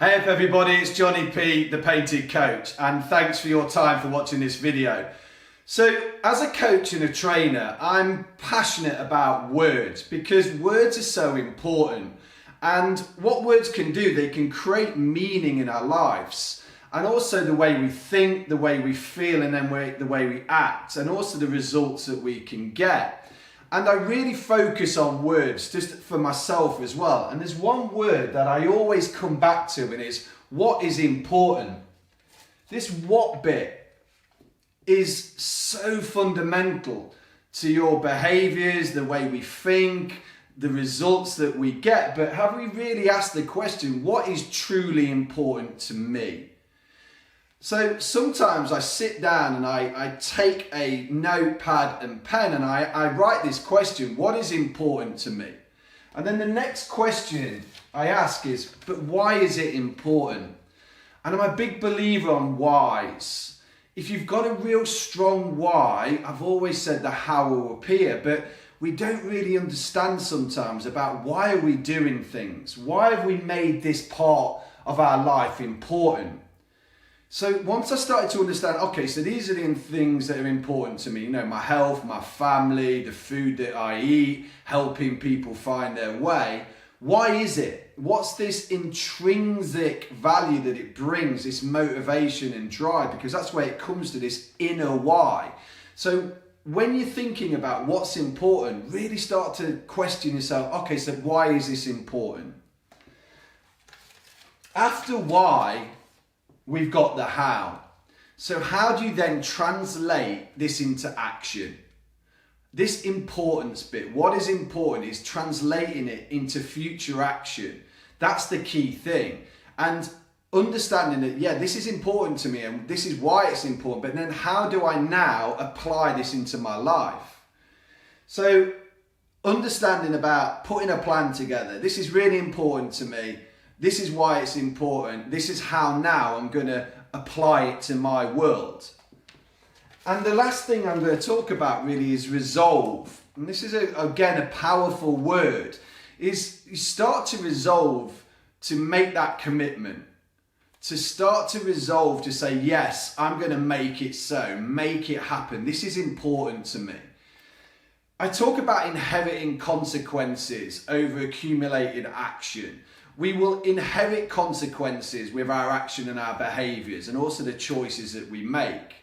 Hey up everybody, it's Johnny P, the Painted Coach, and thanks for your time for watching this video. So as a coach and a trainer, I'm passionate about words because words are so important, and what words can do, they can create meaning in our lives, and also the way we think, the way we feel, and then the way we act, and also the results that we can get. And I really focus on words just for myself as well. And there's one word that I always come back to, and it's what is important. This what bit is so fundamental to your behaviors, the way we think, the results that we get. But have we really asked the question, what is truly important to me? So sometimes I sit down and I take a notepad and pen and I write this question, what is important to me? And then the next question I ask is, but why is it important? And I'm a big believer on whys. If you've got a real strong why, I've always said the how will appear, but we don't really understand sometimes about why are we doing things? Why have we made this part of our life important? So once I started to understand, okay, so these are the things that are important to me, my health, my family, the food that I eat, helping people find their way. Why is it? What's this intrinsic value that it brings, this motivation and drive? Because that's where it comes to this inner why. So when you're thinking about what's important, really start to question yourself, okay, so why is this important? After why, we've got the how. So how do you then translate this into action? This importance bit, what is important is translating it into future action. That's the key thing. And understanding that, yeah, this is important to me and this is why it's important, but then how do I now apply this into my life? So understanding about putting a plan together. This is really important to me. This is why it's important. This is how now I'm going to apply it to my world. And the last thing I'm going to talk about really is resolve. And this is, again, a powerful word. Is you start to resolve to make that commitment. To start to resolve to say, yes, I'm going to make it so. Make it happen. This is important to me. I talk about inheriting consequences over accumulated action. We will inherit consequences with our action and our behaviors and also the choices that we make.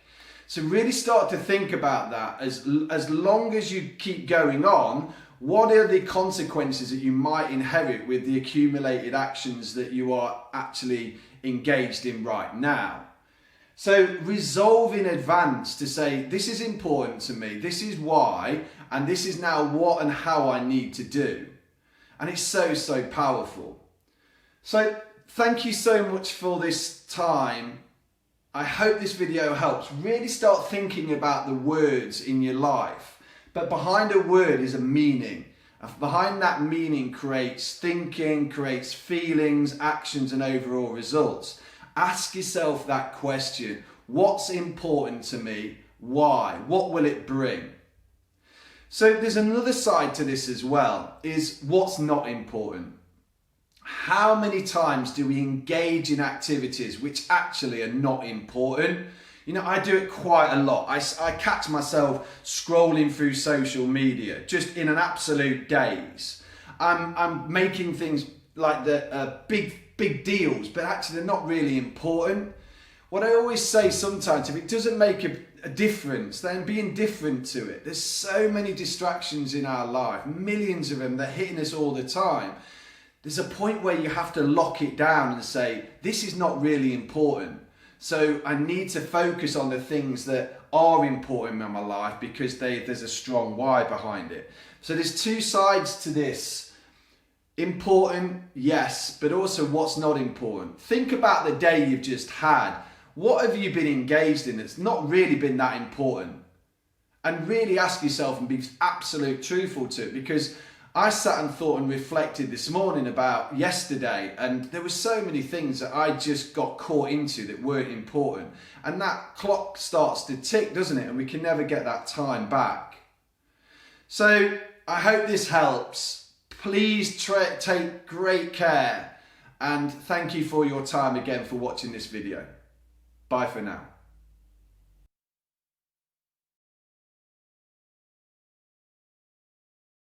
So really start to think about that as long as you keep going on, what are the consequences that you might inherit with the accumulated actions that you are actually engaged in right now? So resolve in advance to say, this is important to me, this is why, and this is now what and how I need to do. And it's so, so powerful. So thank you so much for this time. I hope this video helps. Really start thinking about the words in your life. But behind a word is a meaning. Behind that meaning creates thinking, creates feelings, actions, and overall results. Ask yourself that question. What's important to me? Why? What will it bring? So there's another side to this as well, is what's not important. How many times do we engage in activities which actually are not important? I do it quite a lot. I catch myself scrolling through social media just in an absolute daze. I'm making things like the big deals, but actually they're not really important. What I always say sometimes, if it doesn't make a difference, then be indifferent to it. There's so many distractions in our life, millions of them, they're hitting us all the time. There's a point where you have to lock it down and say, this is not really important. So I need to focus on the things that are important in my life because there's a strong why behind it. So there's two sides to this. Important, yes, but also what's not important. Think about the day you've just had. What have you been engaged in that's not really been that important? And really ask yourself and be absolute truthful to it, because I sat and thought and reflected this morning about yesterday, and there were so many things that I just got caught into that weren't important. And that clock starts to tick, doesn't it? And we can never get that time back. So I hope this helps. Please take great care And thank you for your time again for watching this video. Bye for now.